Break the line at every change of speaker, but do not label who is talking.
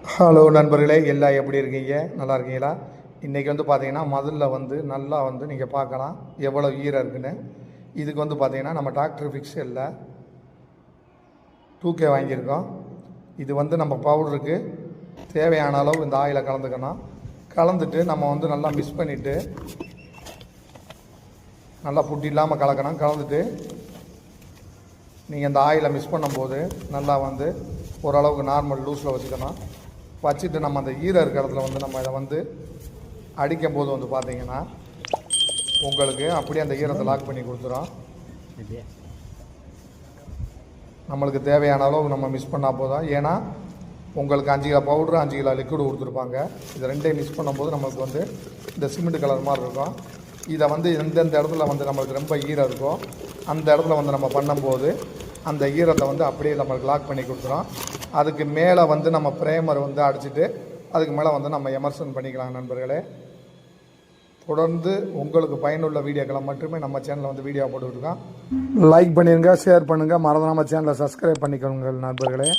Hello நண்பர்களே, எல்லாம் எப்படி இருக்கீங்க? நல்லா இருக்கீங்களா? இன்றைக்கி வந்து பார்த்தீங்கன்னா மதிலில் வந்து நல்லா வந்து நீங்கள் பார்க்கலாம் எவ்வளோ ஈரம் இருக்குன்னு. இதுக்கு வந்து பார்த்தீங்கன்னா நம்ம டாக்டர் ஃபிக்ஸலில் 2K வாங்கியிருக்கோம். இது வந்து நம்ம பவுடருக்கு தேவையான அளவு இந்த ஆயிலை கலந்துக்கணும். கலந்துட்டு நம்ம வந்து நல்லா மிக்ஸ் பண்ணிவிட்டு நல்லா புட்டி இல்லாமல் கலக்கணும். கலந்துட்டு நீங்கள் இந்த ஆயிலை மிக்ஸ் பண்ணும்போது நல்லா வந்து ஓரளவுக்கு நார்மல் லூஸில் வச்சுக்கணும். வச்சுட்டு நம்ம அந்த ஈரம் இருக்கிற இடத்துல வந்து நம்ம இதை வந்து அடிக்கும் போது வந்து பார்த்திங்கன்னா உங்களுக்கு அப்படியே அந்த ஈரத்தை லாக் பண்ணி கொடுத்துரும். நம்மளுக்கு தேவையான அளவு நம்ம மிக்ஸ் பண்ணால் போதும். ஏன்னா உங்களுக்கு 5 கிலோ பவுட்ரு 5 கிலோ லிக்விடு கொடுத்துருப்பாங்க. இதை ரெண்டையும் மிக்ஸ் பண்ணும்போது நம்மளுக்கு வந்து இந்த சிமெண்ட் கலர் மாதிரி இருக்கும். இதை வந்து எந்தெந்த இடத்துல வந்து நம்மளுக்கு ரொம்ப ஈரம் இருக்கோ அந்த இடத்துல வந்து நம்ம பண்ணும்போது அந்த ஈரத்தை வந்து அப்படியே நம்மளுக்கு லாக் பண்ணி கொடுத்துரும். அதுக்கு மேலே வந்து நம்ம ப்ரேமர் வந்து அடிச்சுட்டு அதுக்கு மேலே வந்து நம்ம எமர்சன் பண்ணிக்கலாம். நண்பர்களே, தொடர்ந்து உங்களுக்கு பயனுள்ள வீடியோக்களை மட்டுமே நம்ம சேனலில் வந்து வீடியோ போட்டுருக்கோம். லைக் பண்ணிடுங்க, ஷேர் பண்ணுங்கள், மறந்துடாமல் சேனலை சப்ஸ்கிரைப் பண்ணிக்கோங்க நண்பர்களே.